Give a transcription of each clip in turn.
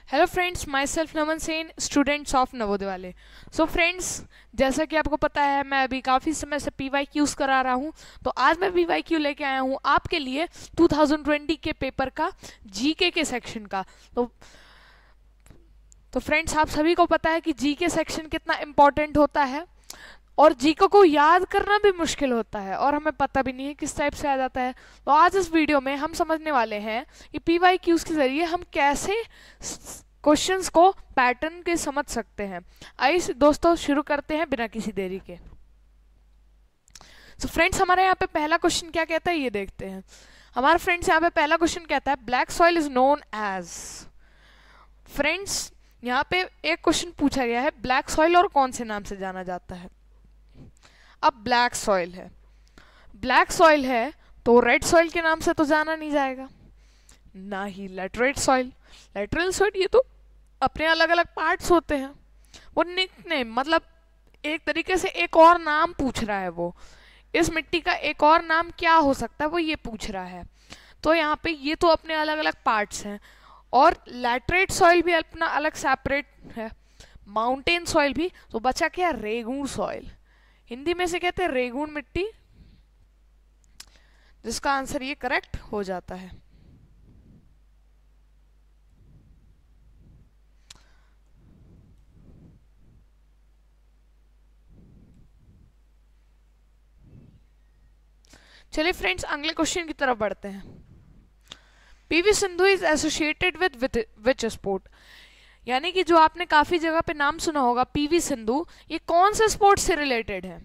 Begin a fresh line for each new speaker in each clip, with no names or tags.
Hello friends, my self Naman Sen, students of Navodaya वाले। So friends, जैसा कि आपको पता है मैं अभी काफ़ी समय से PYQs करा रहा हूँ। तो आज मैं PYQ लेके आया हूँ आपके लिए 2020 के पेपर का जीके के सेक्शन का। तो फ्रेंड्स, आप सभी को पता है कि जीके सेक्शन कितना इम्पोर्टेंट होता है और जीके को याद करना भी मुश्किल होता है और हमें पता भी नहीं है किस टाइप से आ जाता है। तो आज इस वीडियो में हम समझने वाले हैं कि PYQs के जरिए हम कैसे क्वेश्चंस को पैटर्न के समझ सकते हैं। आइए दोस्तों शुरू करते हैं बिना किसी देरी के। तो फ्रेंड्स, हमारे यहाँ पे पहला क्वेश्चन क्या कहता है ये देखते हैं। हमारा फ्रेंड्स यहाँ पे पहला क्वेश्चन कहता है black soil is known as. Friends, यहाँ पे एक क्वेश्चन पूछा गया है ब्लैक सॉइल और कौन से नाम से जाना जाता है। अब ब्लैक सॉइल है तो रेड सॉइल के नाम से तो जाना नहीं जाएगा, ना ही लेटरेट सॉइल। लेटरल सॉइल ये तो अपने अलग अलग पार्ट्स होते हैं। वो निकनेम मतलब एक तरीके से एक और नाम पूछ रहा है। वो इस मिट्टी का एक और नाम क्या हो सकता है वो ये पूछ रहा है। तो यहाँ पे ये तो अपने अलग अलग पार्ट्स हैं और लैटरेट सॉइल भी अपना अलग सेपरेट है, माउंटेन सॉइल भी। तो बचा क्या, रेगून सॉइल। हिंदी में से कहते हैं रेगून मिट्टी, जिसका आंसर ये करेक्ट हो जाता है। चलिए फ्रेंड्स, अगले क्वेश्चन की तरफ बढ़ते हैं। PV Sindhu is associated with which sport. यानी कि जो आपने काफी जगह पे नाम सुना होगा पीवी सिंधु, ये कौन से स्पोर्ट से रिलेटेड है।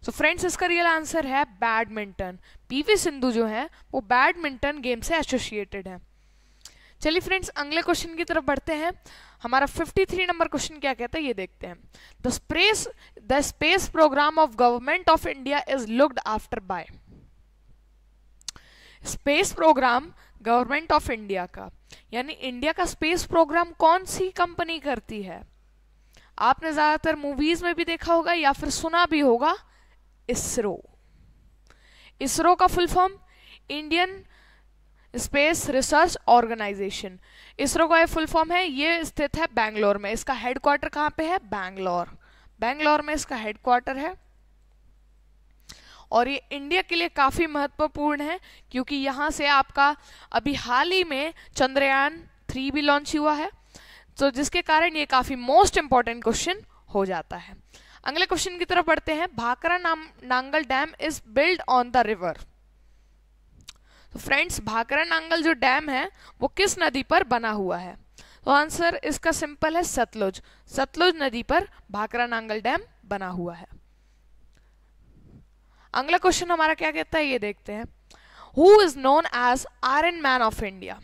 तो फ्रेंड्स, इसका रियल आंसर है बैडमिंटन। पीवी सिंधु जो है वो बैडमिंटन गेम से एसोसिएटेड है। चलिए फ्रेंड्स, अगले क्वेश्चन की तरफ बढ़ते हैं। हमारा 53 नंबर क्वेश्चन क्या कहता है ये देखते हैं। The space program of government of India is looked after by. Space program government of India का, यानी इंडिया का स्पेस प्रोग्राम कौन सी कंपनी करती है। आपने ज्यादातर मूवीज में भी देखा होगा या फिर सुना भी होगा, इसरो। इसरो का full form Indian space research organisation. ISRO का फुल फॉर्म है, ये स्थित है बैंगलोर में। इसका हेडक्वार्टर कहाँ पे है, बैंगलोर में इसका हेडक्वार्टर है। और ये इंडिया के लिए काफी महत्वपूर्ण है क्योंकि यहाँ से आपका अभी हाल ही में चंद्रयान 3 भी लॉन्च हुआ है, तो जिसके कारण ये काफी मोस्ट इंपॉर्टेंट क्वेश्चन हो जाता है। अगले क्वेश्चन की तरफ बढ़ते हैं। Bhakra Nangal dam is build on the river. तो फ्रेंड्स, भाखरा नांगल जो डैम है वो किस नदी पर बना हुआ है। तो आंसर इसका सिंपल है, सतलुज नदी पर भाखरा नांगल डैम बना हुआ है। अगला क्वेश्चन हमारा क्या कहता है ये देखते हैं। Who is known as iron man of India.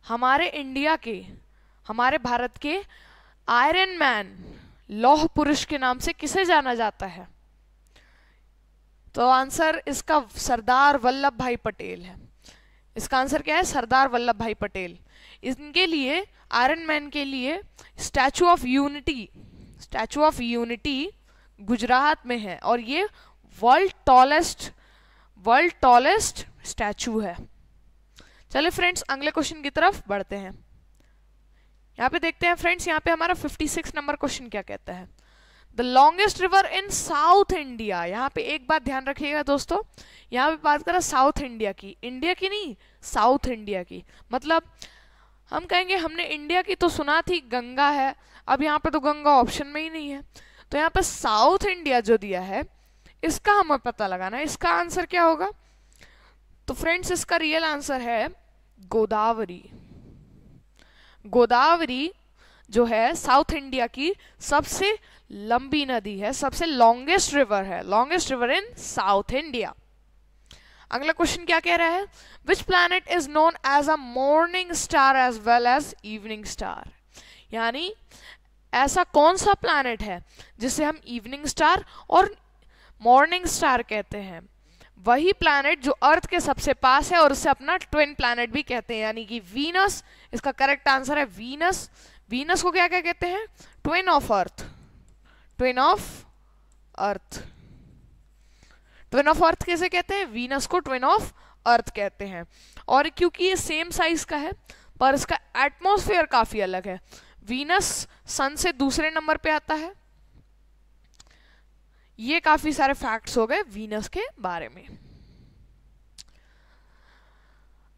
हमारे भारत के आयरन मैन, लौह पुरुष के नाम से किसे जाना जाता है। तो आंसर इसका सरदार वल्लभ भाई पटेल है। इसका आंसर क्या है, सरदार वल्लभ भाई पटेल। इनके लिए, आयरन मैन के लिए स्टैचू ऑफ यूनिटी गुजरात में है और ये वर्ल्ड टॉलेस्ट स्टैचू है। चलिए फ्रेंड्स, अगले क्वेश्चन की तरफ बढ़ते हैं। यहाँ पे देखते हैं फ्रेंड्स, यहाँ पे हमारा 56 नंबर क्वेश्चन क्या कहता है। The longest river in south India. यहाँ पे एक बात ध्यान रखिएगा दोस्तों, यहाँ पे बात करा साउथ इंडिया की नहीं, साउथ इंडिया की। मतलब हम कहेंगे हमने इंडिया की तो सुना थी, गंगा है। अब यहाँ पे तो गंगा ऑप्शन में ही नहीं है, तो यहाँ पे साउथ इंडिया जो दिया है इसका हमें पता लगाना है। इसका आंसर क्या होगा। तो फ्रेंड्स, इसका रियल आंसर है गोदावरी जो है साउथ इंडिया की सबसे लंबी नदी है, सबसे longest river in south India. अगला क्वेश्चन क्या कह रहा है। Which planet is known as a morning star as well as evening star. यानी ऐसा कौन सा प्लैनेट है जिसे हम इवनिंग स्टार और मॉर्निंग स्टार कहते हैं। वही प्लैनेट जो अर्थ के सबसे पास है और उसे अपना ट्विन प्लैनेट भी कहते हैं, यानी कि वीनस। इसका करेक्ट आंसर है वीनस को क्या क्या कहते हैं, ट्विन ऑफ अर्थ कैसे कहते हैं, वीनस को ट्विन ऑफ अर्थ कहते हैं। और क्योंकि ये सेम साइज का है पर इसका एटमॉस्फेयर काफी अलग है। वीनस सन से दूसरे नंबर पे आता है। ये काफी सारे फैक्ट्स हो गए वीनस के बारे में।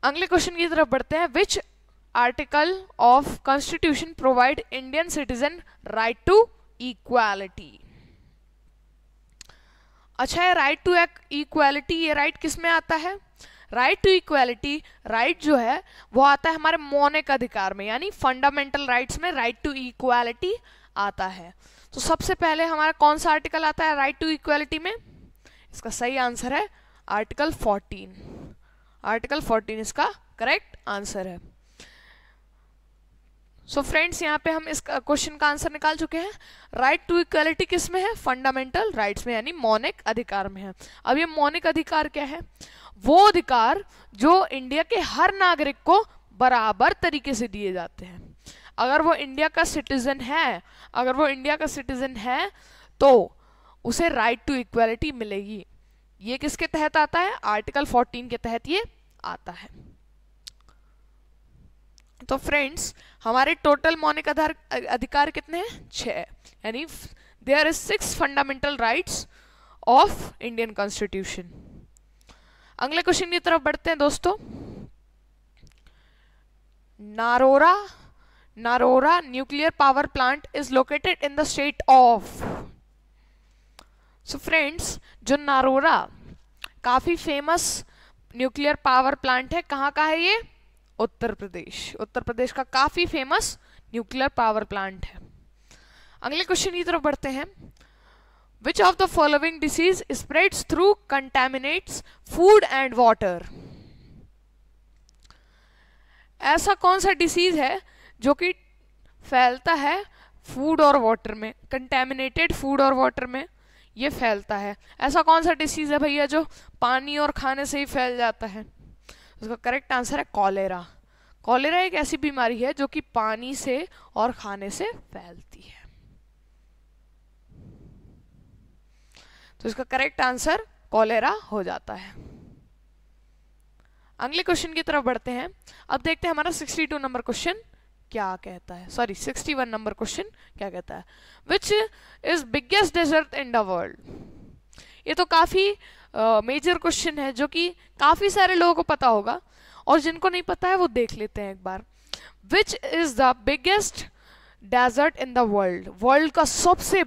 अगले क्वेश्चन की तरफ बढ़ते हैं। Which article of constitution provide Indian citizen right to equality. अच्छा है, राइट टू इक्वालिटी, ये राइट किस में आता है? राइट टू इक्वालिटी, राइट जो है वो आता है हमारे मौलिक अधिकार में, यानी फंडामेंटल राइट्स में राइट टू इक्वालिटी आता है। तो सबसे पहले हमारा कौन सा आर्टिकल आता है राइट टू इक्वालिटी में? इसका सही आंसर है आर्टिकल 14। आर्टिकल 14 इसका करेक्ट आंसर है। सो फ्रेंड्स, यहाँ पे हम इस क्वेश्चन का आंसर निकाल चुके हैं। राइट टू इक्वालिटी किस में है? फंडामेंटल राइट्स में, यानी मौलिक अधिकार में है। अब ये मौलिक अधिकार क्या है? वो अधिकार जो इंडिया के हर नागरिक को बराबर तरीके से दिए जाते हैं। अगर वो इंडिया का सिटीजन है, तो उसे राइट टू इक्वालिटी मिलेगी। ये किसके तहत आता है? आर्टिकल 14 के तहत ये आता है। तो फ्रेंड्स, हमारे टोटल मौलिक अधिकार कितने हैं? 6, यानी there is 6 fundamental rights of Indian constitution. अगले क्वेश्चन की तरफ बढ़ते हैं दोस्तों। Narora nuclear power plant is located in the state of. So friends, जो नारोरा काफी फेमस न्यूक्लियर पावर प्लांट है, कहाँ का है ये? उत्तर प्रदेश। उत्तर प्रदेश का काफी फेमस न्यूक्लियर पावर प्लांट है। अगले क्वेश्चन की तरफ बढ़ते हैं। Which of the following disease spreads through contaminates food and water? ऐसा कौन सा डिसीज है जो कि फैलता है फूड और वाटर में? कंटेमिनेटेड फूड और वाटर में ये फैलता है। ऐसा कौन सा डिसीज है भैया जो पानी और खाने से ही फैल जाता है? उसका करेक्ट आंसर है कॉलेरा। कॉलेरा एक ऐसी बीमारी है जो कि पानी से और खाने से फैलती है। तो इसका करेक्ट आंसर कॉलेरा हो जाता है। अगले क्वेश्चन की तरफ बढ़ते हैं। अब देखते हैं हमारा 62 नंबर क्वेश्चन क्या कहता है, 61 नंबर क्वेश्चन क्या कहता है। Which is biggest desert in the world. ये तो काफी मेजर क्वेश्चन है जो कि काफी सारे लोगों को पता होगा, और जिनको नहीं पता है वो देख लेते हैं एक बार। Which is the biggest desert in the world. World का सबसे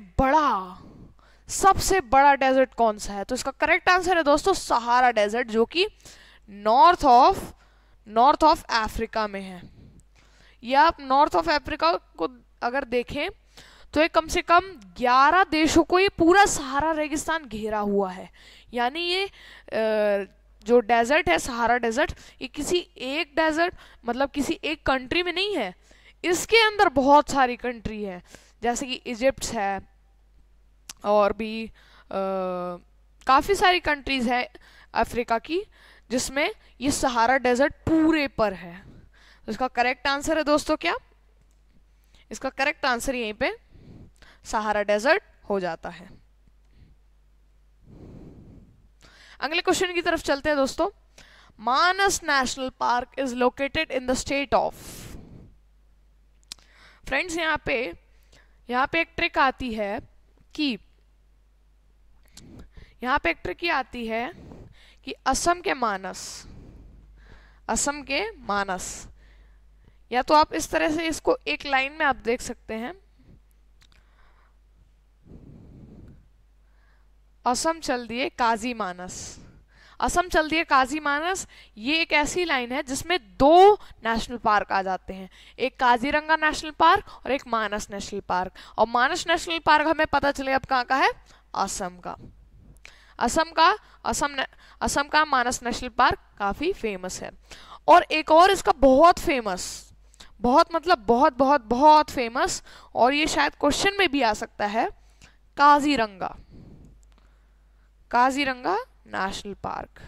बड़ा डेजर्ट कौन सा है? तो इसका करेक्ट आंसर है दोस्तों सहारा डेजर्ट, जो कि नॉर्थ ऑफ अफ्रीका में है। या आप नॉर्थ ऑफ अफ्रीका को अगर देखें तो ये कम से कम 11 देशों को ये पूरा सहारा रेगिस्तान घेरा हुआ है। यानी ये जो डेजर्ट है सहारा डेजर्ट, ये किसी एक डेजर्ट मतलब किसी एक कंट्री में नहीं है, इसके अंदर बहुत सारी कंट्री है, जैसे कि इजिप्ट है और भी काफ़ी सारी कंट्रीज हैं अफ्रीका की जिसमें ये सहारा डेजर्ट पूरे पर है। तो इसका करेक्ट आंसर है दोस्तों क्या? इसका करेक्ट आंसर यहीं पे सहारा डेजर्ट हो जाता है। अगले क्वेश्चन की तरफ चलते हैं दोस्तों। Manas national park is located in the state of. Friends, यहाँ पे एक ट्रिक आती है कि असम के मानस, या तो आप इस तरह से इसको एक लाइन में आप देख सकते हैं। असम चल दिए काजी मानस। ये एक ऐसी लाइन है जिसमें 2 नेशनल पार्क आ जाते हैं, एक काजीरंगा नेशनल पार्क और एक मानस नेशनल पार्क। और मानस नेशनल पार्क हमें पता चले अब कहाँ का है? असम का मानस नेशनल पार्क काफी फेमस है। और एक और इसका बहुत फेमस, और ये शायद क्वेश्चन में भी आ सकता है, Kaziranga national park.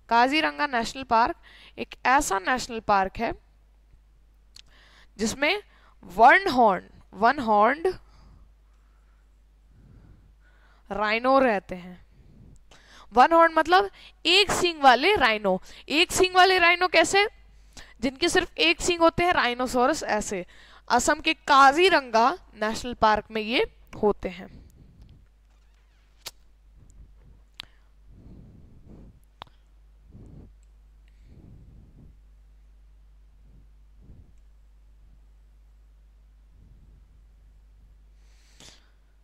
Kaziranga national park एक ऐसा नेशनल पार्क है जिसमें वन हॉर्न्ड राइनो रहते हैं। वन हॉर्न मतलब एक सींग वाले राइनो। एक सींग वाले राइनो कैसे? जिनके सिर्फ एक सींग होते हैं, राइनोसोरस ऐसे। असम के काजीरंगा नेशनल पार्क में ये होते हैं।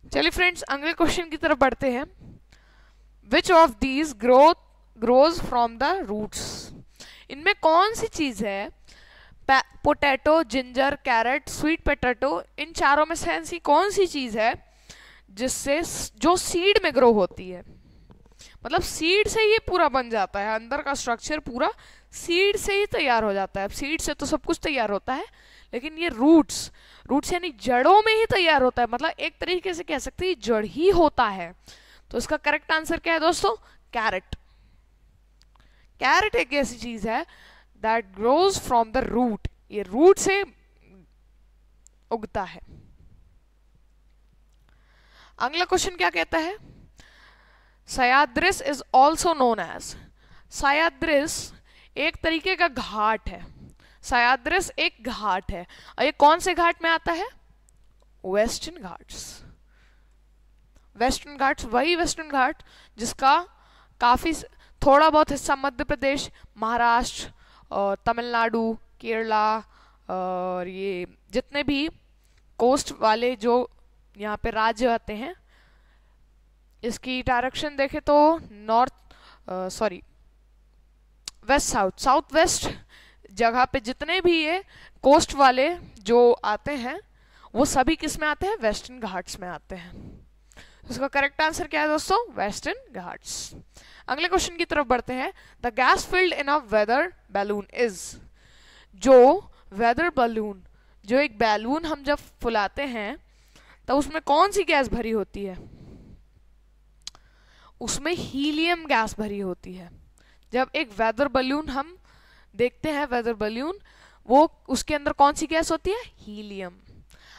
चलिए फ्रेंड्स, अगले क्वेश्चन की तरफ बढ़ते हैं। Which of these grows from the roots? इनमें कौन सी चीज है, potato, ginger, carrot, sweet potato, इन चारों में से ऐसी कौन सी चीज है जिससे जो सीड में ग्रो होती है? मतलब सीड से ये पूरा बन जाता है, अंदर का स्ट्रक्चर पूरा सीड से ही तैयार हो जाता है। अब सीड से तो सब कुछ तैयार होता है, लेकिन ये रूट्स यानी जड़ों में ही तैयार होता है। मतलब एक तरीके से कह सकते हैं जड़ ही होता है। तो इसका करेक्ट आंसर क्या है दोस्तों? कैरेट। कैरेट एक ऐसी चीज है that grows from the root, ये रूट से उगता है। अगला क्वेश्चन क्या कहता है? Sahyadris is also known as. Sahyadris एक तरीके का घाट है। सह्याद्रिस एक घाट है, और ये कौन से घाट में आता है? वेस्टर्न घाट्स। वेस्टर्न घाट्स वही वेस्टर्न घाट जिसका काफी थोड़ा बहुत हिस्सा मध्य प्रदेश, महाराष्ट्र और तमिलनाडु, केरला और ये जितने भी कोस्ट वाले जो यहाँ पे राज्य आते हैं, इसकी डायरेक्शन देखें तो वेस्ट साउथ वेस्ट जगह पे जितने भी ये कोस्ट वाले जो आते हैं वो सभी किस में आते हैं? वेस्टर्न घाट्स में आते हैं। इसका करेक्ट आंसर क्या है दोस्तों? वेस्टर्न घाट्स। अगले क्वेश्चन की तरफ बढ़ते हैं। The gas filled in a weather balloon is. जो वेदर बलून, जो एक बैलून हम जब फुलाते हैं तो उसमें कौन सी गैस भरी होती है? उसमें हीलियम गैस भरी होती है। जब एक वेदर बलून हम देखते हैं, वेदर बलून, वो उसके अंदर कौन सी गैस होती है? हीलियम।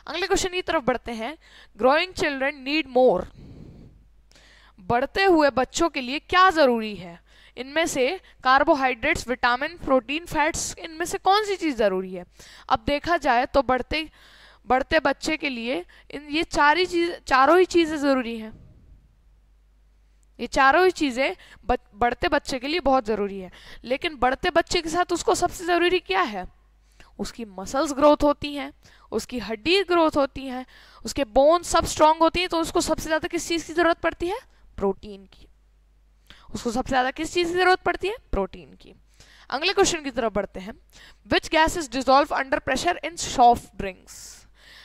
अगले क्वेश्चन की तरफ बढ़ते हैं। Growing children need more. बढ़ते हुए बच्चों के लिए क्या जरूरी है? इनमें से कार्बोहाइड्रेट्स, विटामिन, प्रोटीन, फैट्स, इनमें से कौन सी चीज जरूरी है? अब देखा जाए तो बढ़ते बच्चे के लिए ये चारों ही चीजें जरूरी हैं। ये चारों ही चीजें बढ़ते बच्चे के लिए बहुत जरूरी है। लेकिन बढ़ते बच्चे के साथ उसको सबसे जरूरी क्या है? उसकी मसल्स ग्रोथ होती हैं, उसकी हड्डी ग्रोथ होती है, उसके बोन सब स्ट्रांग होती हैं। तो उसको सबसे ज्यादा किस चीज की जरूरत पड़ती है? प्रोटीन की। उसको सबसे ज्यादा किस चीज की जरूरत पड़ती है? प्रोटीन की। अगले क्वेश्चन की तरफ बढ़ते हैं। Which gas is dissolve under pressure in soft drinks?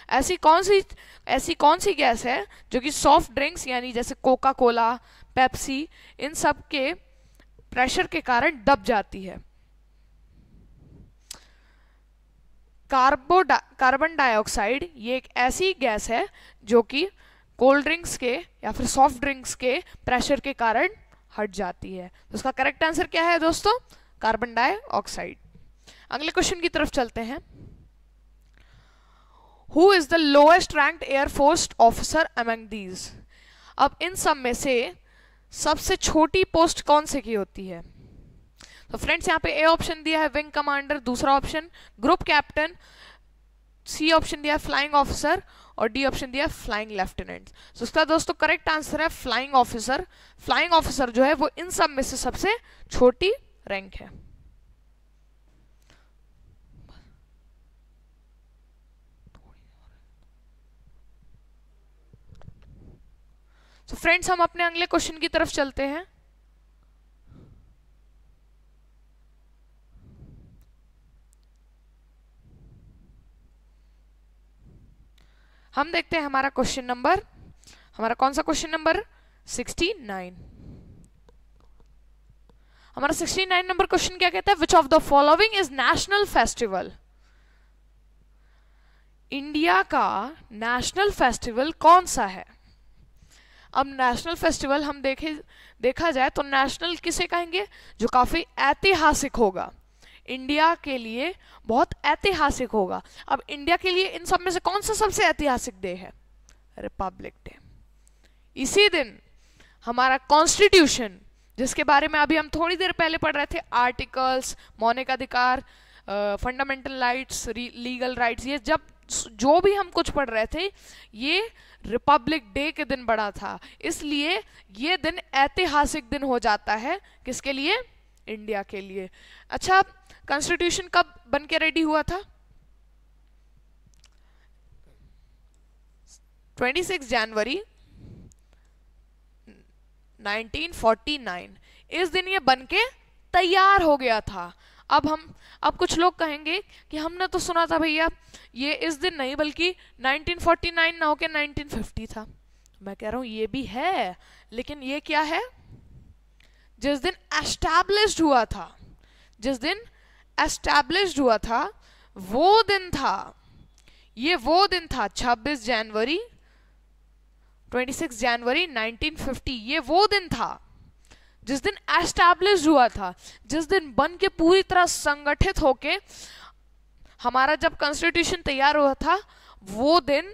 ऐसी कौन सी गैस है जो कि सॉफ्ट ड्रिंक्स यानी जैसे कोका कोला, पेप्सी, इन सब के प्रेशर के कारण दब जाती है? कार्बन डाइऑक्साइड ये एक ऐसी गैस है जो कि कोल्ड ड्रिंक्स के या फिर सॉफ्ट ड्रिंक्स के प्रेशर के कारण हट जाती है। तो उसका करेक्ट आंसर क्या है दोस्तों? Carbon dioxide. अगले क्वेश्चन की तरफ चलते हैं। Who is the lowest ranked air force officer among these? अब इन सब में से सबसे छोटी पोस्ट कौन से की होती है? तो फ्रेंड्स यहाँ पे ए ऑप्शन दिया है विंग कमांडर, दूसरा option group captain, C option दिया है फ्लाइंग ऑफिसर और डी ऑप्शन दिया है फ्लाइंग लेफ्टिनेंट। तो उसका दोस्तों करेक्ट आंसर है फ्लाइंग ऑफिसर। फ्लाइंग ऑफिसर जो है वो इन सब में से सबसे छोटी रैंक है। तो फ्रेंड्स हम अपने अगले क्वेश्चन की तरफ चलते हैं। हम देखते हैं हमारा कौन सा क्वेश्चन नंबर 69। हमारा 69 नंबर क्वेश्चन क्या कहता है? विच of the following is national festival? India का नेशनल फेस्टिवल कौन सा है? अब नेशनल फेस्टिवल हम देखा जाए तो नेशनल किसे कहेंगे? जो काफी ऐतिहासिक होगा, इंडिया के लिए बहुत ऐतिहासिक होगा। अब इंडिया के लिए इन सब में से कौन सा सबसे ऐतिहासिक डे है? Republic day. इसी दिन हमारा कॉन्स्टिट्यूशन जिसके बारे में अभी हम थोड़ी देर पहले पढ़ रहे थे, आर्टिकल्स, मौलिक अधिकार, फंडामेंटल राइट्स, लीगल राइट्स, ये जब जो भी हम कुछ पढ़ रहे थे ये रिपब्लिक डे के दिन पढ़ा था, इसलिए ये दिन ऐतिहासिक दिन हो जाता है किसके लिए? इंडिया के लिए। अच्छा, कॉन्स्टिट्यूशन कब बन के रेडी हुआ था? 26 जनवरी 1949, इस दिन ये बन के तैयार हो गया था। अब कुछ लोग कहेंगे कि हमने तो सुना था भैया ये इस दिन नहीं बल्कि 1949 ना होके 1950 था। मैं कह रहा हूं ये भी है, लेकिन ये क्या है? जिस दिन एस्टैब्लिश्ड हुआ था, जिस दिन एस्टैब्लिश्ड हुआ था वो दिन था, ये वो दिन था 26 जनवरी 1950, ये वो दिन था जिस दिन एस्टैब्लिश्ड हुआ था, जिस दिन बन के पूरी तरह संगठित होके हमारा जब कॉन्स्टिट्यूशन तैयार हुआ था, वो दिन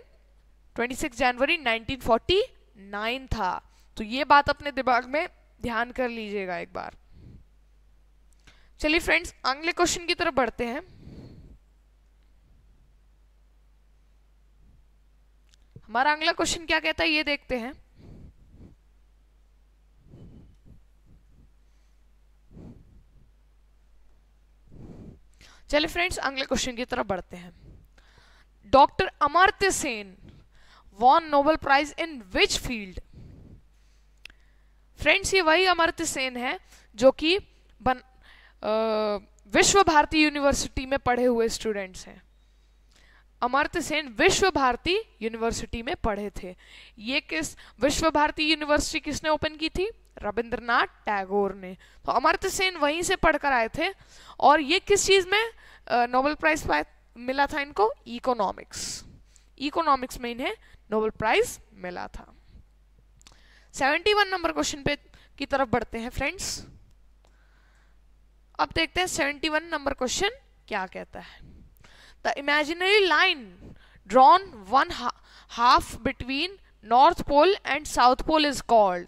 26 जनवरी 1949 था। तो ये बात अपने दिमाग में ध्यान कर लीजिएगा एक बार। चलिए फ्रेंड्स, अगले क्वेश्चन की तरफ बढ़ते हैं। हमारा अगला क्वेश्चन क्या कहता है ये देखते हैं। चलिए फ्रेंड्स, अगले क्वेश्चन की तरफ बढ़ते हैं। Doctor Amartya Sen won Nobel prize in which field? Friends, ये वही अमर्त्य सेन है जो कि विश्व भारती यूनिवर्सिटी में पढ़े हुए स्टूडेंट्स हैं। अमर्त्य सेन विश्व भारती यूनिवर्सिटी में पढ़े थे। ये किस विश्व भारती यूनिवर्सिटी किसने ओपन की थी? रविंद्रनाथ टैगोर ने। तो अमर्त्य सेन वहीं से पढ़कर आए थे। और ये किस चीज में नोबेल प्राइज मिला था इनको? इकोनॉमिक्स। इकोनॉमिक्स में इन्हें नोबेल प्राइज मिला था। 71 नंबर क्वेश्चन पे की तरफ बढ़ते हैं फ्रेंड्स। अब देखते हैं 71 नंबर क्वेश्चन क्या कहता है। The imaginary line drawn one half between North Pole and South Pole is called.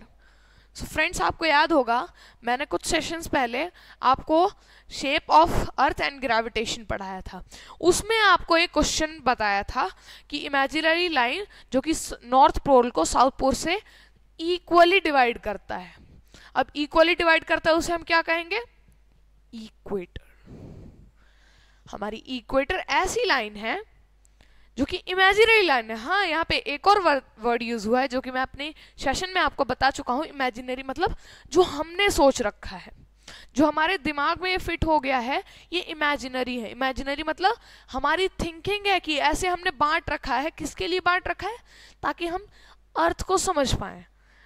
So friends, आपको याद होगा मैंने कुछ सेशंस पहले आपको shape of earth and gravitation पढ़ाया था। उसमें आपको एक क्वेश्चन बताया था कि इमेजिनरी लाइन जो कि नॉर्थ पोल को साउथ पोल से इक्वली डिवाइड करता है। अब इक्वली डिवाइड करता है उसे हम क्या कहेंगे? इक्वेटर। हमारी इक्वेटर ऐसी लाइन है जो कि इमेजिनरी लाइन है। हाँ, यहाँ पे एक और वर्ड यूज हुआ है जो कि मैं अपने सेशन में आपको बता चुका हूँ। इमेजिनरी मतलब जो हमने सोच रखा है, जो हमारे दिमाग में ये फिट हो गया है, ये इमेजिनरी है। इमेजिनरी मतलब हमारी थिंकिंग है कि ऐसे हमने बांट रखा है। किसके लिए बांट रखा है? ताकि हम अर्थ को समझ पाए,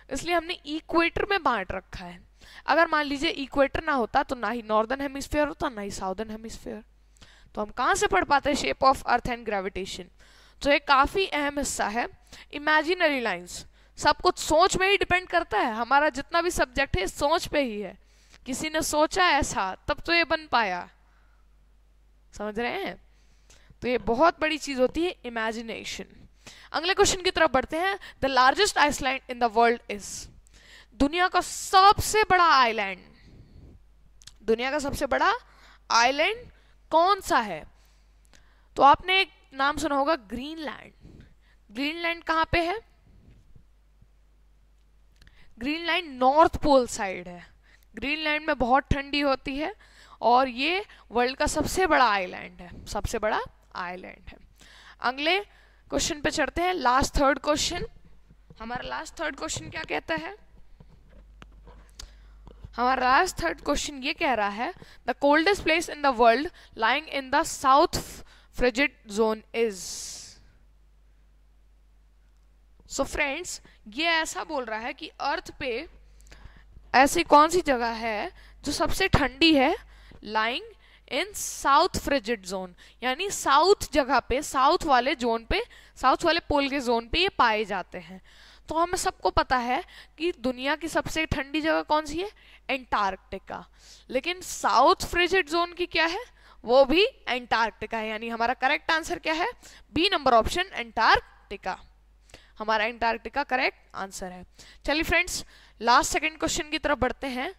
इसलिए हमने इक्वेटर में बांट रखा है। अगर मान लीजिए इक्वेटर ना होता तो ना ही नॉर्दर्न हेमिस्फीयर होता ना ही साउदर्न हेमिस्फीयर, तो हम कहाँ से पढ़ पाते हैं shape of earth and gravitation? तो ये काफी अहम हिस्सा है। इमेजिनरी लाइंस सब कुछ सोच में ही डिपेंड करता है। हमारा जितना भी सब्जेक्ट है सोच पे ही है। किसी ने सोचा ऐसा तब तो ये बन पाया, समझ रहे हैं? तो ये बहुत बड़ी चीज होती है इमेजिनेशन। अगले क्वेश्चन की तरफ बढ़ते हैं। The largest island in the world is? दुनिया का सबसे बड़ा आइलैंड, दुनिया का सबसे बड़ा आइलैंड कौन सा है? तो आपने एक नाम सुना होगा, ग्रीनलैंड। ग्रीनलैंड कहां पे है? ग्रीनलैंड नॉर्थ पोल साइड है। ग्रीनलैंड में बहुत ठंडी होती है और ये वर्ल्ड का सबसे बड़ा आइलैंड है, सबसे बड़ा आइलैंड है। अगले क्वेश्चन पे चढ़ते हैं, लास्ट थर्ड क्वेश्चन। हमारा लास्ट थर्ड क्वेश्चन क्या कहता है? हमारा लास्ट थर्ड क्वेश्चन ये कह रहा है, the coldest place in the world lying in the south frigid zone is? So friends, ये ऐसा बोल रहा है कि अर्थ पे ऐसी कौन सी जगह है जो सबसे ठंडी है, lying in south frigid zone, यानी साउथ जगह पे, साउथ वाले जोन पे, साउथ वाले पोल के जोन पे ये पाए जाते हैं। तो हमें सबको पता है कि दुनिया की सबसे ठंडी जगह कौन सी है? एंटार्क्टिका। लेकिन साउथ फ्रिजिड जोन की क्या है? वो भी एंटार्क्टिका है। यानी हमारा करेक्ट आंसर क्या है? B number option, Antarctica. हमारा एंटार्क्टिका करेक्ट आंसर है। चलिए फ्रेंड्स, लास्ट सेकंड क्वेश्चन की तरफ बढ़ते हैं।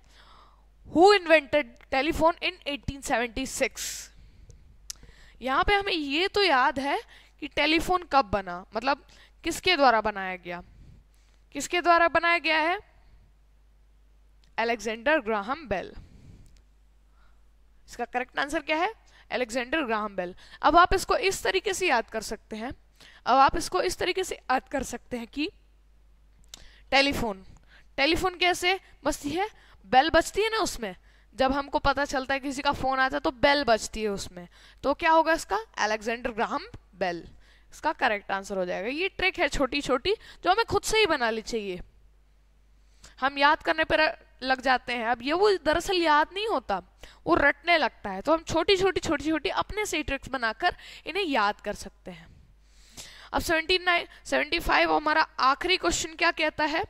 हु इन्वेंटेड टेलीफोन इन 1876? यहाँ पे हमें ये तो याद है कि टेलीफोन कब बना, मतलब किसके द्वारा बनाया गया। किसके द्वारा बनाया गया है? Alexander Graham Bell. इसका करेक्ट आंसर क्या है? Alexander Graham Bell. अब आप इसको इस तरीके से याद कर सकते हैं, कि टेलीफोन, टेलीफोन कैसे बजती है? बेल बजती है ना उसमें, जब हमको पता चलता है किसी का फोन आता है तो बेल बजती है उसमें, तो क्या होगा इसका? Alexander Graham Bell. इसका करेक्ट आंसर हो जाएगा। ये ट्रिक है छोटी छोटी जो हमें खुद से ही बनानी चाहिए, हम याद करने पर लग जाते हैं। अब ये वो दरअसल याद नहीं होता, वो रटने लगता है, तो हम छोटी छोटी अपने से ट्रिक्स बनाकर इन्हें याद कर सकते हैं। अब 75 हमारा आखिरी क्वेश्चन क्या कहता है?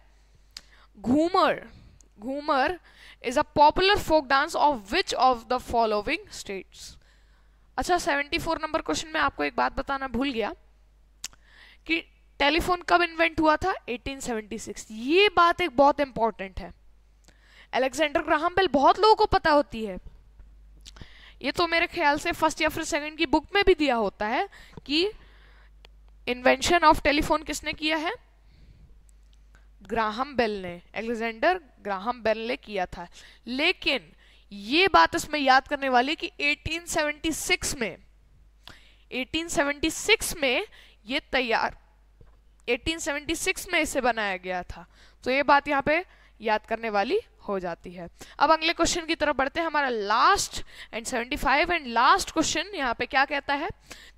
Ghoomar is a popular folk dance of which of the following states? अच्छा, 74 नंबर क्वेश्चन में आपको एक बात बताना भूल गया कि टेलीफोन कब इन्वेंट हुआ था? 1876। ये बात एक बहुत इंपॉर्टेंट है। अलेक्जेंडर ग्राहम बेल बहुत लोगों को पता होती है, ये तो मेरे ख्याल से फर्स्ट या फिर सेकंड की बुक में भी दिया होता है कि इन्वेंशन ऑफ टेलीफोन किसने किया है? ग्राहम बेल ने, अलेक्जेंडर ग्राहम बेल ने किया था। लेकिन ये बात इसमें याद करने वाली कि 1876 में ये 1876 में इसे बनाया गया था, तो ये बात यहाँ पे याद करने वाली हो जाती है। अब अगले क्वेश्चन की तरफ बढ़ते हैं। हमारा last and 75 and last question यहाँ पे क्या कहता है?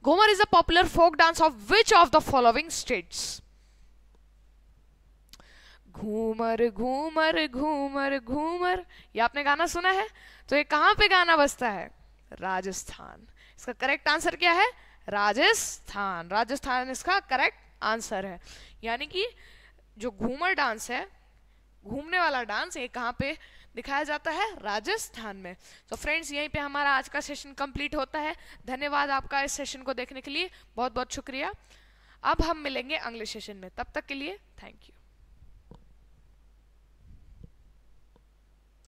Ghoomar is a popular folk dance of which of the following states? Ghoomar Ghoomar Ghoomar Ghoomar, ये आपने गाना सुना है? तो ये कहाँ पे गाना बजता है? राजस्थान। इसका करेक्ट आंसर क्या है? राजस्थान। राजस्थान इसका करेक्ट आंसर है। यानी कि जो घूमर डांस है, घूमने वाला डांस, ये कहाँ पे दिखाया जाता है? राजस्थान में। तो फ्रेंड्स, यहीं पे हमारा आज का सेशन कंप्लीट होता है। धन्यवाद आपका इस सेशन को देखने के लिए, बहुत बहुत शुक्रिया। अब हम मिलेंगे अगले सेशन में, तब तक के लिए थैंक यू।